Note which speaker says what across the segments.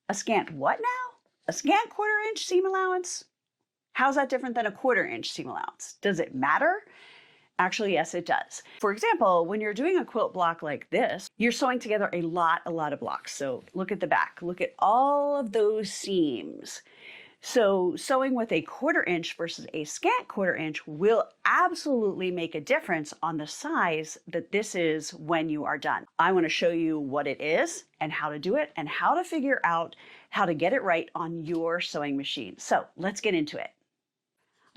Speaker 1: A scant what now? A scant 1/4 inch seam allowance? How's that different than a 1/4 inch seam allowance? Does it matter? Actually, yes, it does. For example, when you're doing a quilt block like this, you're sewing together a lot of blocks. So look at the back, look at all of those seams. So sewing with a 1/4 inch versus a scant 1/4 inch will absolutely make a difference on the size that this is when you are done. I want to show you what it is and how to do it and how to figure out how to get it right on your sewing machine. So let's get into it.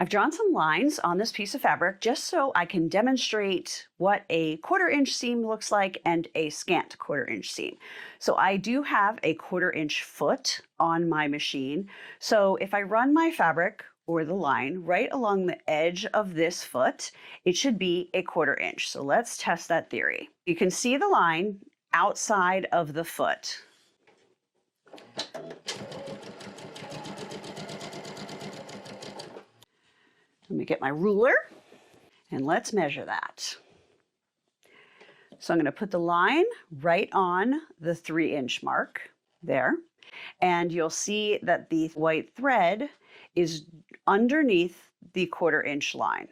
Speaker 1: I've drawn some lines on this piece of fabric just so I can demonstrate what a 1/4 inch seam looks like and a scant 1/4 inch seam. So I do have a 1/4 inch foot on my machine. So if I run my fabric or the line right along the edge of this foot, it should be a 1/4 inch. So let's test that theory. You can see the line outside of the foot. Let me get my ruler and let's measure that. So I'm going to put the line right on the 3-inch mark there. And you'll see that the white thread is underneath the 1/4 inch line.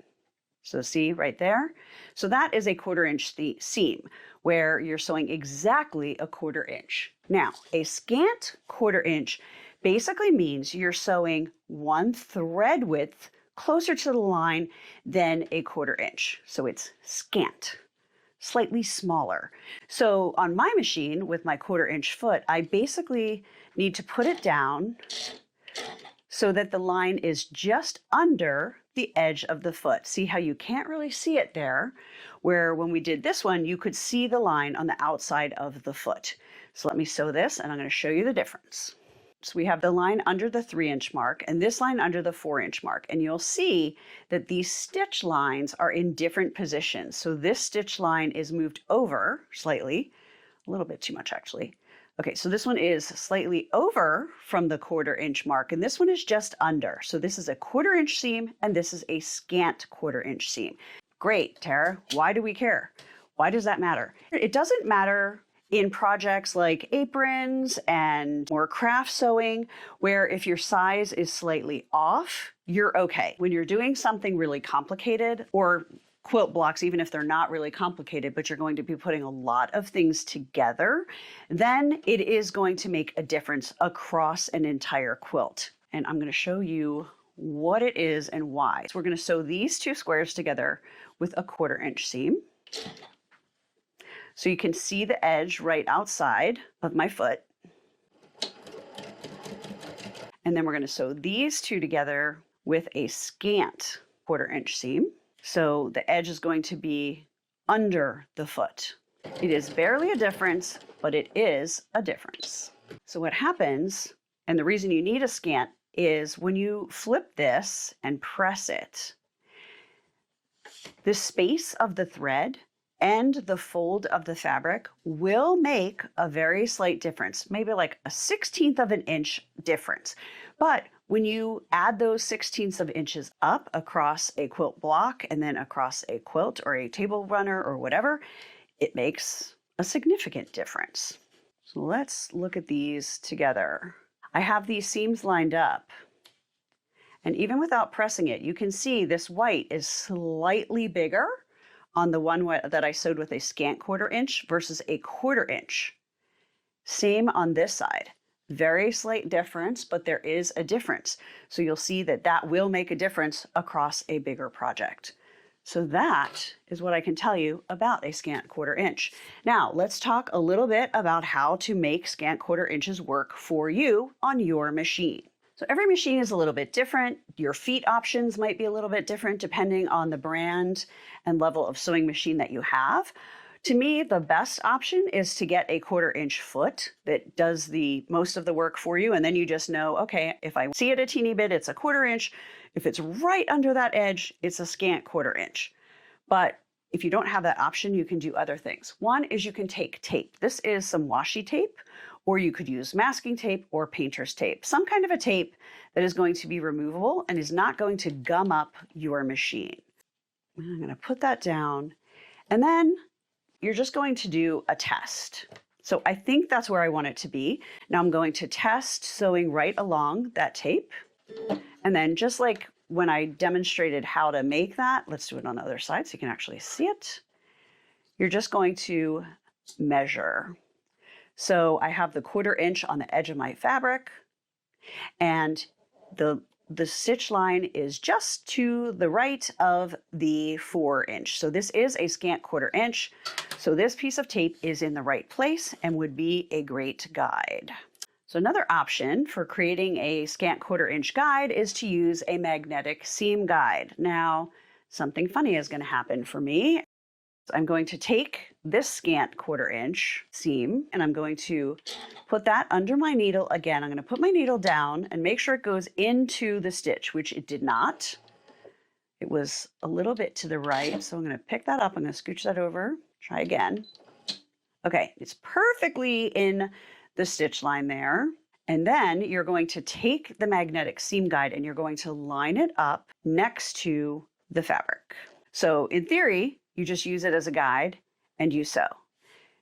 Speaker 1: So see right there? So that is a 1/4 inch seam where you're sewing exactly a 1/4 inch. Now, a scant 1/4 inch basically means you're sewing one thread width closer to the line than a 1/4 inch. So it's scant, slightly smaller. So on my machine with my 1/4 inch foot, I basically need to put it down so that the line is just under the edge of the foot. See how you can't really see it there, where when we did this one, you could see the line on the outside of the foot. So let me sew this and I'm going to show you the difference. So we have the line under the 3-inch mark and this line under the 4-inch mark. And you'll see that these stitch lines are in different positions. So this stitch line is moved over slightly, a little bit too much actually. Okay, so this one is slightly over from the 1/4 inch mark and this one is just under. So this is a 1/4 inch seam and this is a scant 1/4 inch seam. Great, Tara. Why do we care? Why does that matter? It doesn't matter in projects like aprons and more craft sewing, where if your size is slightly off, you're okay. When you're doing something really complicated, or quilt blocks, even if they're not really complicated, but you're going to be putting a lot of things together, then it is going to make a difference across an entire quilt. And I'm going to show you what it is and why. So we're going to sew these two squares together with a 1/4 inch seam. So you can see the edge right outside of my foot. And then we're going to sew these two together with a scant 1/4 inch seam. So the edge is going to be under the foot. It is barely a difference, but it is a difference. So what happens, and the reason you need a scant, is when you flip this and press it, the space of the thread and the fold of the fabric will make a very slight difference, maybe like a 1/16 of an inch difference. But when you add those 1/16 of inches up across a quilt block and then across a quilt or a table runner or whatever, it makes a significant difference. So let's look at these together. I have these seams lined up. And even without pressing it, you can see this white is slightly bigger on the one that I sewed with a scant 1/4 inch versus a 1/4 inch. Same on this side. Very slight difference, but there is a difference. So you'll see that that will make a difference across a bigger project. So that is what I can tell you about a scant 1/4 inch. Now let's talk a little bit about how to make scant 1/4 inches work for you on your machine. So every machine is a little bit different. Your feet options might be a little bit different depending on the brand and level of sewing machine that you have. To me, the best option is to get a 1/4 inch foot that does the most of the work for you. And then you just know, okay, if I see it a teeny bit, it's a 1/4 inch. If it's right under that edge, it's a scant 1/4 inch. But if you don't have that option, you can do other things. One is you can take tape. This is some washi tape, or you could use masking tape or painter's tape, some kind of a tape that is going to be removable and is not going to gum up your machine. I'm going to put that down, and then you're just going to do a test. So I think that's where I want it to be. Now I'm going to test sewing right along that tape. And then just like when I demonstrated how to make that, let's do it on the other side so you can actually see it. You're just going to measure. So I have the 1/4 inch on the edge of my fabric, and the stitch line is just to the right of the 4 inch. So this is a scant 1/4 inch. So this piece of tape is in the right place and would be a great guide. So another option for creating a scant 1/4 inch guide is to use a magnetic seam guide. Now, something funny is going to happen for me. I'm going to take this scant 1/4 inch seam and I'm going to put that under my needle. Again, I'm going to put my needle down and make sure it goes into the stitch, which it did not. It was a little bit to the right, so I'm going to pick that up. I'm going to scooch that over. Try again. Okay, it's perfectly in the stitch line there. And then you're going to take the magnetic seam guide and you're going to line it up next to the fabric. So in theory, you just use it as a guide and you sew.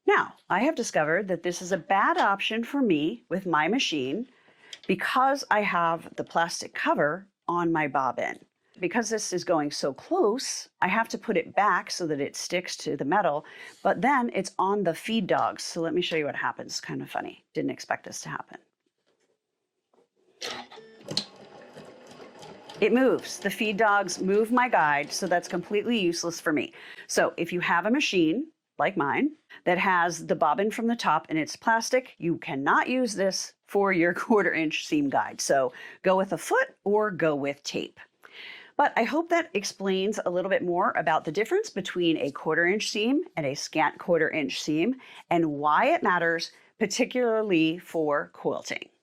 Speaker 1: Now, I have discovered that this is a bad option for me with my machine because I have the plastic cover on my bobbin. Because this is going so close, I have to put it back so that it sticks to the metal, but then it's on the feed dogs. So let me show you what happens. It's kind of funny. Didn't expect this to happen. It moves. The feed dogs move my guide, so that's completely useless for me. So if you have a machine, like mine, that has the bobbin from the top and it's plastic, you cannot use this for your 1/4 inch seam guide. So go with a foot or go with tape. But I hope that explains a little bit more about the difference between a 1/4 inch seam and a scant 1/4 inch seam and why it matters, particularly for quilting.